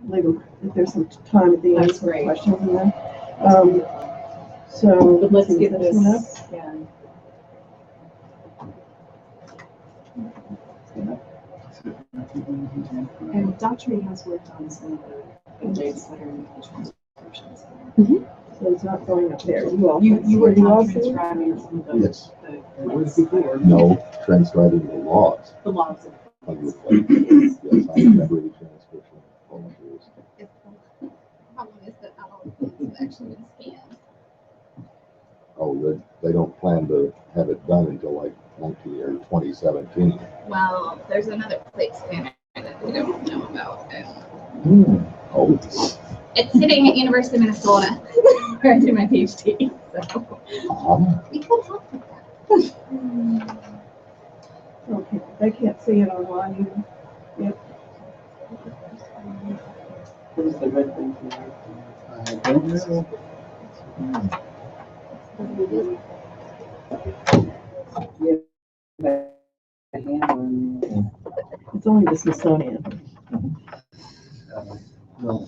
leave if there's some time at the end for questions and then. So but let's get this. Yeah. And Daughtry has worked on some of the updates that are in the transcriptions. So it's not going up there. You were all transcribing some of the. Yes. Before. No, transcribing the logs. The logs of. On your plate. Yes, I remember the transcription volunteers. The problem is that not all of those have actually been scanned. Oh, they don't plan to have it done until like 2017. Well, there's another plate scanner that we don't know about. Oh. It's sitting at University of Minnesota where I did my PhD. So we could help with that. Okay, they can't see it online either. Yep. What is the red thing for I don't know. It's only the Smithsonian. No.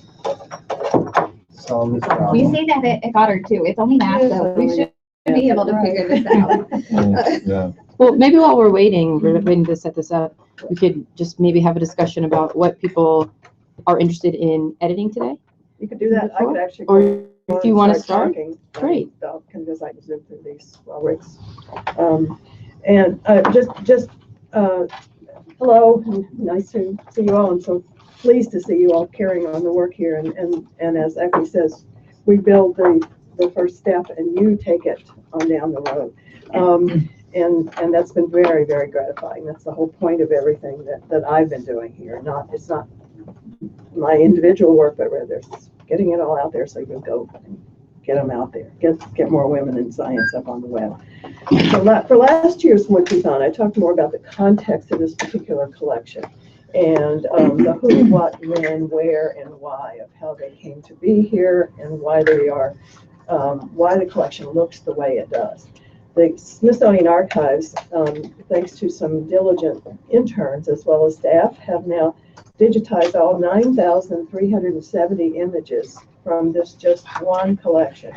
Solve this problem. We say that at Goddard too. It's only NASA. We should be able to figure this out. Yeah. Well, maybe while we're waiting to set this up, we could just maybe have a discussion about what people are interested in editing today. You could do that. I could actually. Or if you want to start, talking, great. Because I can zoom through these while Rick's. Hello, nice to see you all, and so pleased to see you all carrying on the work here. And as Effie says, we build the first step, and you take it on down the road. And that's been very, very gratifying. That's the whole point of everything that I've been doing here. It's not my individual work, but rather it's getting it all out there so you can go and get them out there, get more women in science up on the web. So for last year's Wikithon, I talked more about the context of this particular collection and the who, what, when, where, and why of how they came to be here and why they are, why the collection looks the way it does. The Smithsonian Archives, thanks to some diligent interns as well as staff, have now digitized all 9,370 images from this just one collection.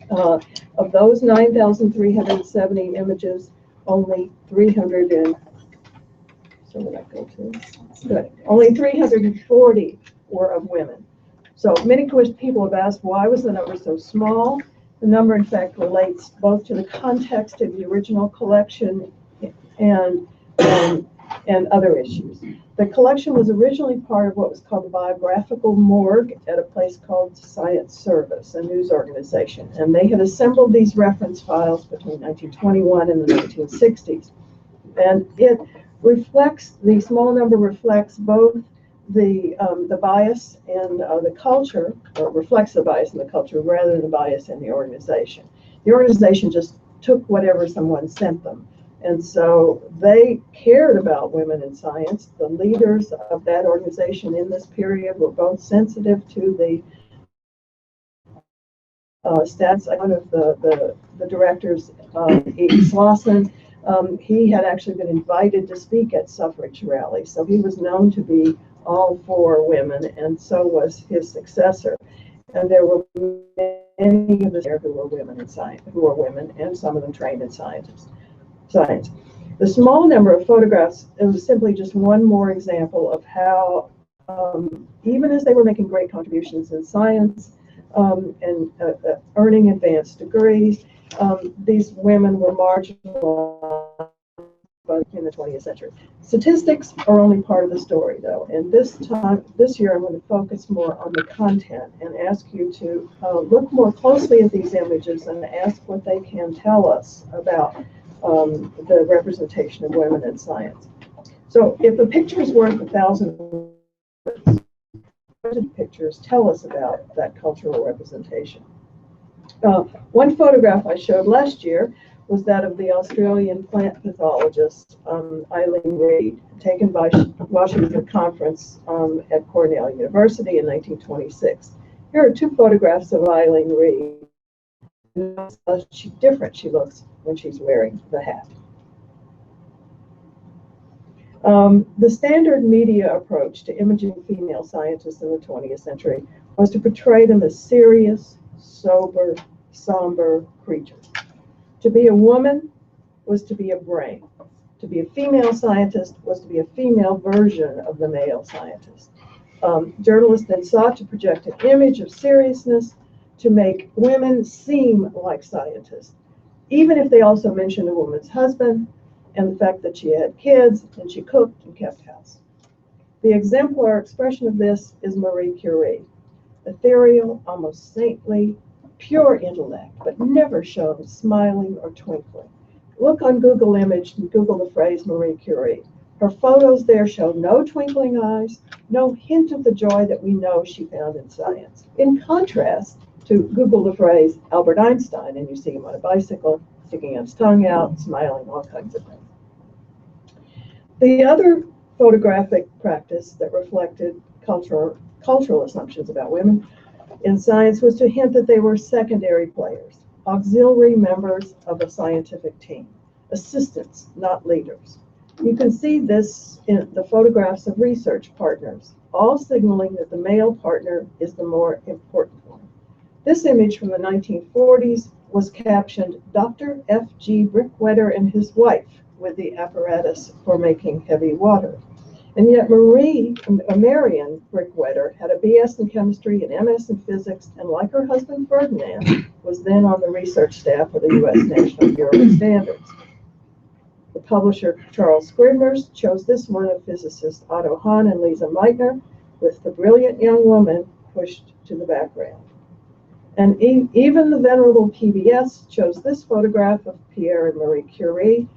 Of those 9,370 images, only 300 and so where did I go to? Good. Only 340 were of women. So many people have asked, why was the number so small? The number, in fact, relates both to the context of the original collection and other issues. The collection was originally part of what was called the Biographical Morgue at a place called Science Service, a news organization. And they had assembled these reference files between 1921 and the 1960s. And it reflects, the small number reflects both the bias in the culture, or reflects the bias in the culture rather than the bias in the organization. The organization just took whatever someone sent them. And so they cared about women in science. The leaders of that organization in this period were both sensitive to the stats. One of the directors, E. Slauson, he had actually been invited to speak at suffrage rallies. So he was known to be all for women, and so was his successor. And there were many of us there who were women in science, and some of them trained in science. The small number of photographs, it was simply just one more example of how, even as they were making great contributions in science and earning advanced degrees, these women were marginalized in the 20th century. Statistics are only part of the story, though, and this year I'm going to focus more on the content and ask you to look more closely at these images and ask what they can tell us about the representation of women in science. So if a picture is worth 1,000 words, what do pictures tell us about that cultural representation? One photograph I showed last year was that of the Australian plant pathologist Eileen Reid, taken by Washington Conference at Cornell University in 1926. Here are two photographs of Eileen Reid. How different she looks when she's wearing the hat. The standard media approach to imaging female scientists in the 20th century was to portray them as serious, sober, somber creatures. To be a woman was to be a brain. To be a female scientist was to be a female version of the male scientist. Journalists then sought to project an image of seriousness to make women seem like scientists, even if they also mentioned a woman's husband and the fact that she had kids and she cooked and kept house. The exemplar expression of this is Marie Curie, ethereal, almost saintly, pure intellect, but never shown smiling or twinkling. Look on Google image and Google the phrase Marie Curie. Her photos there show no twinkling eyes, no hint of the joy that we know she found in science. In contrast to Google the phrase Albert Einstein, and you see him on a bicycle, sticking his tongue out, smiling, all kinds of things. The other photographic practice that reflected cultural assumptions about women in science was to hint that they were secondary players, auxiliary members of a scientific team, assistants, not leaders. You can see this in the photographs of research partners, all signaling that the male partner is the more important one. This image from the 1940s was captioned, Dr. F.G. Brickwetter and his wife with the apparatus for making heavy water. And yet Marion Brickwetter had a BS in chemistry and MS in physics, and like her husband Ferdinand, was then on the research staff of the U.S. National Bureau of Standards. The publisher Charles Scribner's chose this one of physicists Otto Hahn and Lisa Meitner, with the brilliant young woman pushed to the background. And even the venerable PBS chose this photograph of Pierre and Marie Curie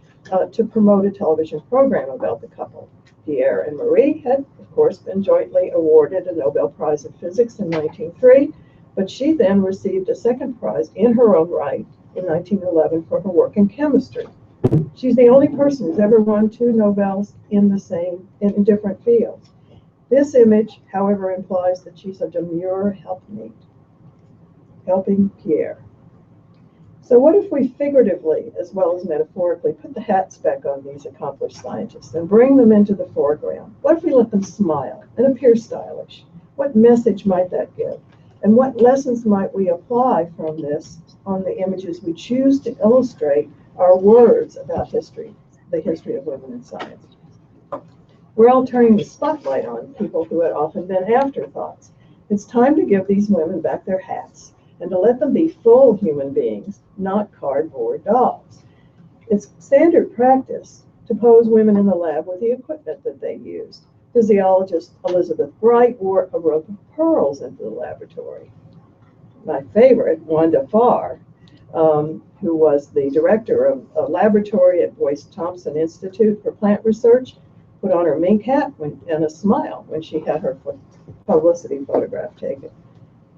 to promote a television program about the couple. Pierre and Marie had, of course, been jointly awarded a Nobel Prize in Physics in 1903, but she then received a second prize in her own right in 1911 for her work in chemistry. She's the only person who's ever won 2 Nobels in different fields. This image, however, implies that she's a demure helpmate, helping Pierre. So what if we figuratively, as well as metaphorically, put the hats back on these accomplished scientists and bring them into the foreground? What if we let them smile and appear stylish? What message might that give? And what lessons might we apply from this on the images we choose to illustrate our words about history, the history of women in science? We're all turning the spotlight on people who had often been afterthoughts. It's time to give these women back their hats and to let them be full human beings, not cardboard dolls. It's standard practice to pose women in the lab with the equipment that they used. Physiologist Elizabeth Bright wore a rope of pearls into the laboratory. My favorite, Wanda Farr, who was the director of a laboratory at Boyce Thompson Institute for Plant Research, put on her mink hat and a smile when she had her publicity photograph taken.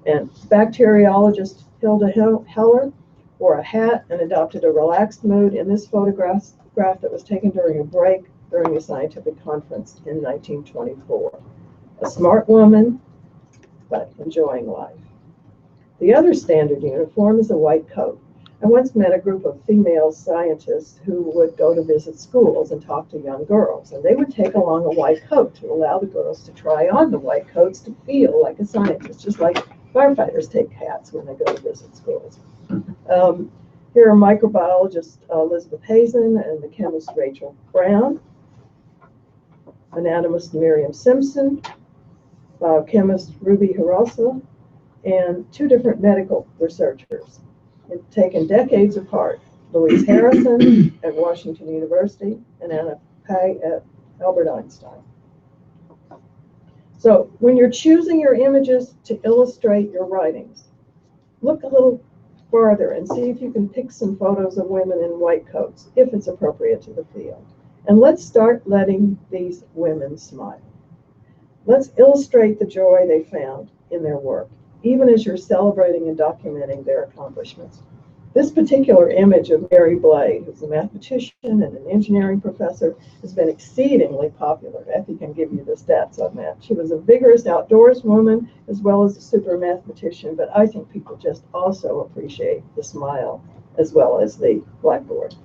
And bacteriologist Hilda Heller wore a hat and adopted a relaxed mood in this photograph that was taken during a break during a scientific conference in 1924. A smart woman, but enjoying life. The other standard uniform is a white coat. I once met a group of female scientists who would go to visit schools and talk to young girls, and they would take along a white coat to allow the girls to try on the white coats to feel like a scientist, just like firefighters take hats when they go to visit schools. Here are microbiologist Elizabeth Hazen and the chemist Rachel Brown, anatomist Miriam Simpson, biochemist Ruby Hirosa, and 2 different medical researchers taken decades apart, Louise Harrison at Washington University and Anna Pei at Albert Einstein. So when you're choosing your images to illustrate your writings, look a little farther and see if you can pick some photos of women in white coats, if it's appropriate to the field. And let's start letting these women smile. Let's illustrate the joy they found in their work, even as you're celebrating and documenting their accomplishments. This particular image of Mary Blay, who's a mathematician and an engineering professor, has been exceedingly popular. Effie can give you the stats on that. She was a vigorous outdoors woman as well as a super mathematician, but I think people just also appreciate the smile as well as the blackboard.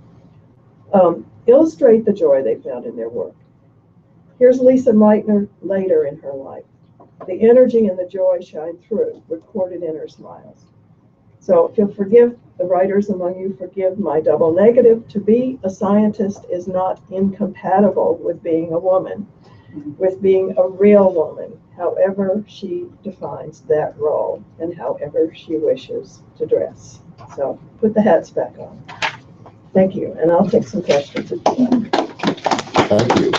Illustrate the joy they found in their work. Here's Lisa Meitner later in her life. The energy and the joy shine through, recorded in her smiles. So if you'll forgive, the writers among you forgive my double negative. To be a scientist is not incompatible with being a woman, with being a real woman, however she defines that role and however she wishes to dress. So put the hats back on. Thank you, and I'll take some questions if you like. Thank you.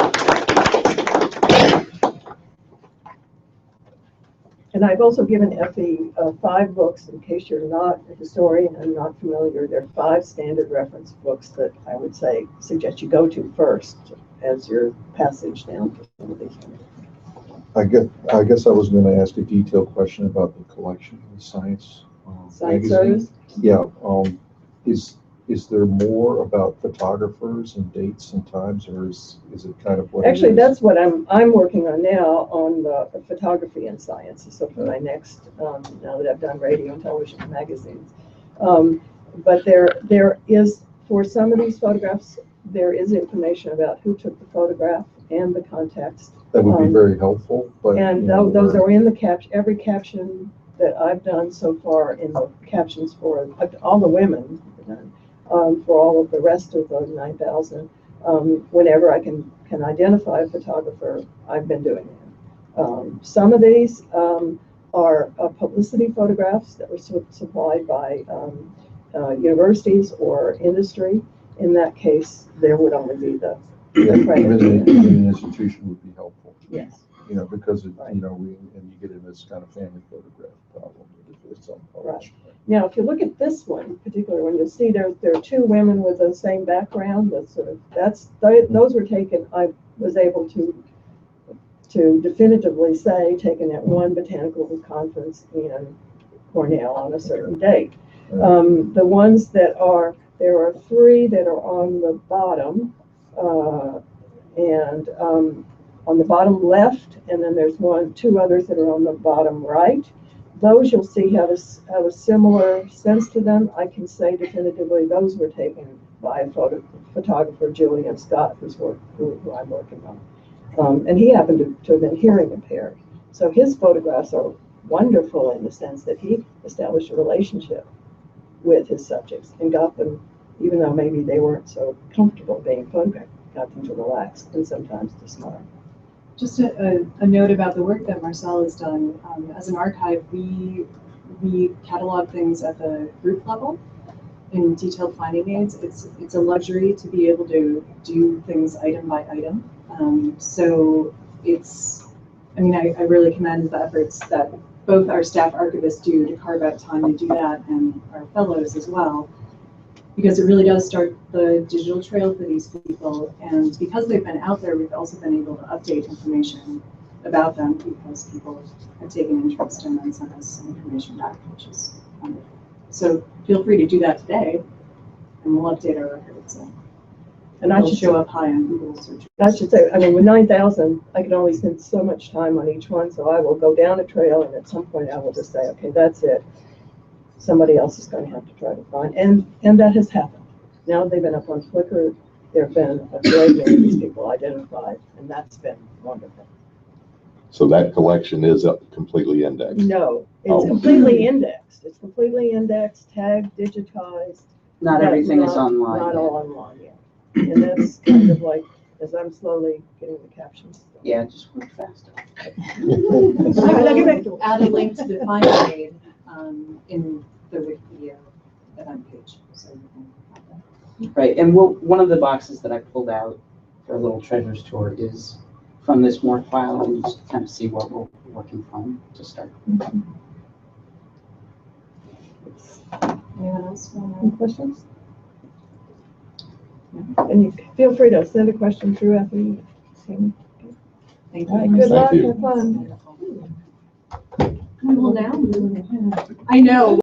And I've also given Effie 5 books, in case you're not a historian and not familiar. There are 5 standard reference books that I would suggest you go to first as your passage down for some of these. I guess I was going to ask a detailed question about the collection, the science. Science magazine. Service? Yeah. Is there more about photographers and dates and times, or is it kind of what? Actually, that's what I'm working on now, on the photography and science. So for my next, now that I've done radio and television and magazines. But there is, for some of these photographs, there is information about who took the photograph and the context. That would be very helpful. But and those are in the caption. Every caption that I've done so far in the captions for all the women. For all of the rest of those 9,000, whenever I can identify a photographer, I've been doing it. Some of these are publicity photographs that were supplied by universities or industry. In that case, there would only be the even an institution would be helpful. Yes. Because you get in this kind of family photograph problem. It's right. Now, if you look at this one, particularly when you see there are 2 women with the same background, those were taken. I was able to definitively say taken at one botanical conference in Cornell on a certain date. The ones there are 3 that are on the bottom, and on the bottom left, and then there's 2 others that are on the bottom right. Those you'll see have a similar sense to them. I can say definitively those were taken by a photographer, Julian Scott, who I'm working on. And he happened to have been hearing impaired. So his photographs are wonderful in the sense that he established a relationship with his subjects and got them, even though maybe they weren't so comfortable being photographed, got them to relax and sometimes to smile. Just a note about the work that Marcel has done. As an archive, we catalog things at the group level in detailed finding aids. It's a luxury to be able to do things item by item. So I really commend the efforts that both our staff archivists do to carve out time to do that, and our fellows as well, because it really does start the digital trail for these people. And because they've been out there, we've also been able to update information about them because people have taken interest and then sent us some information back, which is wonderful. So feel free to do that today, and we'll update our records. And I should show up high on Google search. I should say, with 9,000, I can only spend so much time on each one, so I will go down a trail, and at some point I will just say, okay, that's it. Somebody else is going to have to try to find, and that has happened. Now they've been up on Flickr. There have been a great many of these people identified, and that's been wonderful. So that collection is completely indexed? No, it's completely indexed. It's completely indexed, tagged, digitized. Not everything is online. Not all online yet. And that's kind of like, as I'm slowly getting the captions. Yeah, just work faster. I'll add a link to the finding aid in the Wikipedia event page, so you can have that. Right, and one of the boxes that I pulled out for a little treasures tour is from this MORPH file, and just kind of see what we're working from to start. Anyone else want Any questions? And you feel free to send a question through after you see me. Thank All right, you. good luck, Thank you. have fun. Well, now, I know.